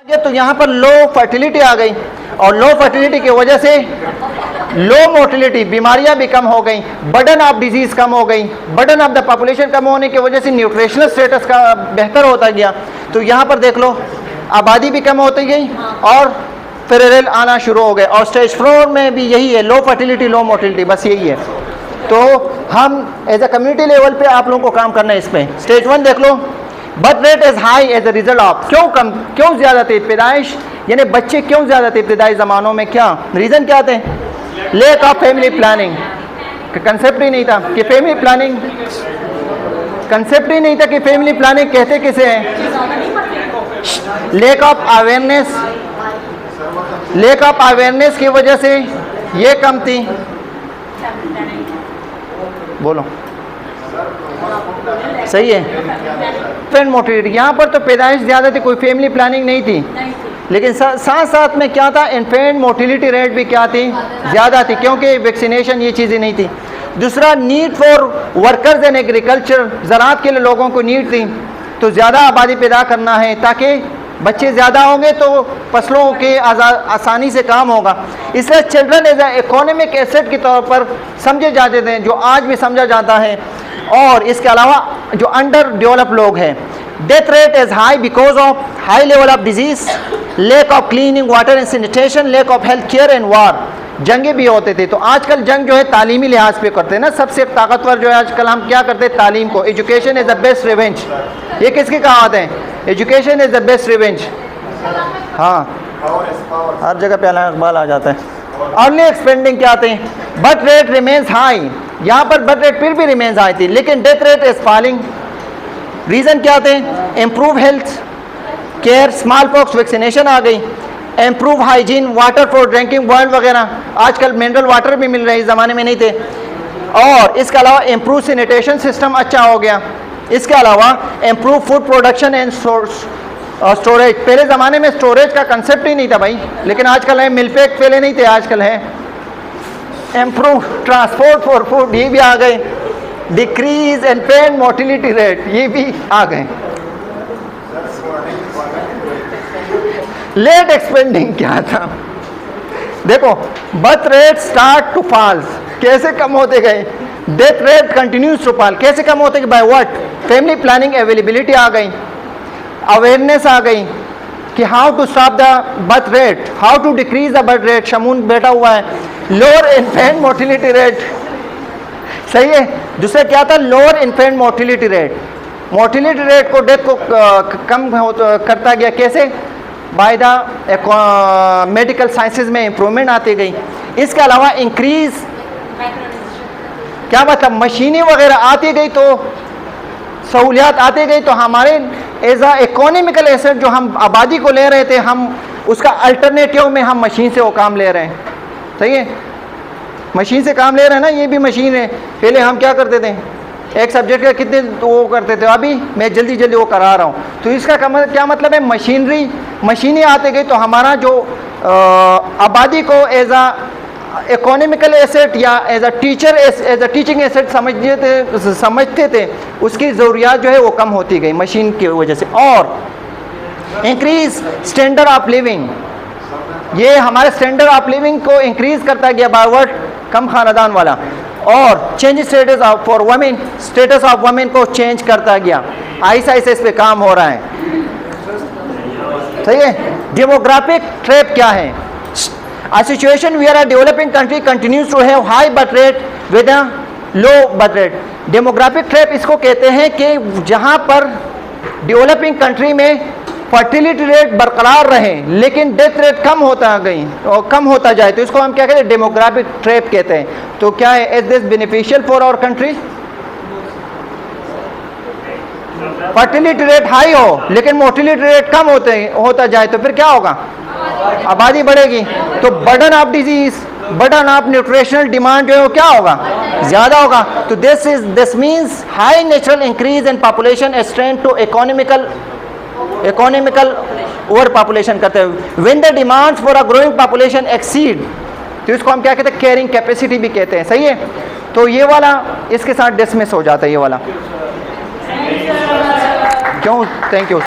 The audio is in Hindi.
ये तो यहाँ पर लो फर्टिलिटी आ गई और लो फर्टिलिटी की वजह से लो मोटिलिटी, बीमारियां भी कम हो गई, बर्डन ऑफ डिजीज कम हो गई, बर्डन ऑफ द पॉपुलेशन कम होने की वजह से न्यूट्रिशनल स्टेटस का बेहतर होता गया। तो यहाँ पर देख लो आबादी भी कम होती गई और फेरेल आना शुरू हो गए। और स्टेज 4 में भी यही है, लो फर्टिलिटी लो मोटिलिटी, बस यही है। तो हम एज अ कम्युनिटी लेवल पे आप लोगों को काम करना है इस पर। स्टेज 1 देख लो, birth rate is high as a result of, क्यों ज़्यादा थे पैदाइश, यानी बच्चे क्यों ज़्यादा थे इब्तदाई ज़मानों में, क्या रीज़न क्या थे? Lack of family planning, concept ही नहीं था कि फैमिली प्लानिंग, कंसेप्ट ही नहीं था कि फैमिली प्लानिंग कहते किसे हैं। Lake of awareness, lake of awareness की वजह से ये कम थी। बोलो सही है। फ्रेंड मोटिलिटी, यहाँ पर तो पैदाइश ज़्यादा थी, कोई फैमिली प्लानिंग नहीं थी, लेकिन साथ साथ में क्या था, इन्फेंट मोटिलिटी रेट भी क्या थी, ज़्यादा थी, क्योंकि वैक्सीनेशन ये चीज़ें नहीं थी। दूसरा, need for workers in agriculture, ज़राअत के लिए लोगों को नीड थी, तो ज़्यादा आबादी पैदा करना है ताकि बच्चे ज़्यादा होंगे तो फसलों के आसानी से काम होगा। इसलिए children as a economic asset के तौर पर समझे जाते थे, जो आज भी समझा जाता है। और इसके अलावा जो अंडर डेवलप लोग हैं, death rate is high because of high level of disease, lack of cleaning water and sanitation, lack of health care and war. जंगे भी होते थे, तो आजकल जंग जो है तालीमी लिहाज पे करते हैं ना, सबसे ताकतवर जो है आजकल हम क्या करते हैं, तालीम को। Education is the best revenge, ये किसकी कहावत है? Education is the best revenge. हाँ, हर जगह पे इकबाल आ जाता है। अर्ली एक्सपेंडिंग क्या आते हैं? बर्थ रेट रिमेन्स हाई, यहाँ पर बर्थ रेट फिर भी रिमेन्स हाई थी, लेकिन death rate is falling. Reason क्या थे? Improve health care, smallpox vaccination आ गई, improve hygiene, water for drinking boiled वगैरह, आजकल मिनरल वाटर भी मिल रहे हैं, इस ज़माने में नहीं थे। और इसके अलावा इम्प्रूव सैनिटेशन सिस्टम अच्छा हो गया। इसके अलावा improve food production and storage, पहले ज़माने में स्टोरेज का कंसेप्ट ही नहीं था भाई, लेकिन आजकल है। मिल्क पहले नहीं थे, आजकल है। इम्प्रूव ट्रांसपोर्ट फॉर फूड, ये भी आ गए। डिक्रीज इन्फेंट मोटिलिटी रेट, ये भी आ गए। लेट एक्सपेंडिंग क्या था? देखो, birth rate start to fall, कैसे कम होते गए? Death rate continues to fall, कैसे कम होते गए? By what? Family planning availability आ गई, अवेयरनेस आ गई कि how to stop the birth rate, how to decrease the birth rate. Shamoon बैठा हुआ है। लोअर इन्फेंट मोटिलिटी रेट, सही है। दूसरा क्या था? Lower infant motility rate, motility rate को, डेथ को कम करता गया। कैसे? बाय द मेडिकल साइंसेज में इम्प्रूवमेंट आती गई। इसके अलावा इंक्रीज, क्या मतलब, मशीनें वगैरह आती गई, तो सहूलियात आती गई, तो हमारे एज आ इकोनॉमिकल एसेट जो हम आबादी को ले रहे थे, हम उसका अल्टरनेटिव में हम मशीन से वो काम ले रहे हैं। सही है, मशीन से काम ले रहे हैं ना, ये भी मशीन है। पहले हम क्या करते थे, एक सब्जेक्ट का कितने वो करते थे, अभी मैं जल्दी जल्दी वो करा रहा हूँ। तो इसका क्या मतलब है? मशीनें आते गई, तो हमारा जो आबादी को एज आ इकोनॉमिकल एसेट या as a teacher, as a teaching asset समझते थे, उसकी ज़रूरियात जो है वो कम होती गई मशीन की वजह से। और इंक्रीज स्टैंडर्ड ऑफ लिविंग, ये हमारे स्टैंडर्ड ऑफ लिविंग को इंक्रीज करता गया बाय व्हाट? कम खानदान वाला। और change status of for women, status of women को चेंज करता गया। ऐसा इस पे काम हो रहा है। सही है। डेमोग्राफिक ट्रैप क्या है? A situation where a developing country continues to have high birth rate with a low birth rate. Demographic trap इसको कहते हैं कि जहाँ पर डेवलपिंग कंट्री में फर्टिलिटी रेट बरकरार रहे लेकिन डेथ रेट कम होता जाए, तो इसको हम क्या कहते हैं? डेमोग्राफिक ट्रैप कहते हैं। तो क्या है? Is this beneficial for our country? Fertility rate high हो लेकिन मोटिलिटी रेट कम होता जाए, तो फिर क्या होगा? आबादी बढ़ेगी, तो burden of disease, burden of nutritional demand जो है वो क्या होगा? ज़्यादा होगा। तो this means high natural increase in population extend to economical over population करते हैं। When the demands for a growing population exceed, तो इसको हम क्या कहते हैं? कैरिंग कैपेसिटी भी कहते हैं। सही है। तो ये वाला इसके साथ डिसमिस हो जाता है, ये वाला। क्यों? Thank you.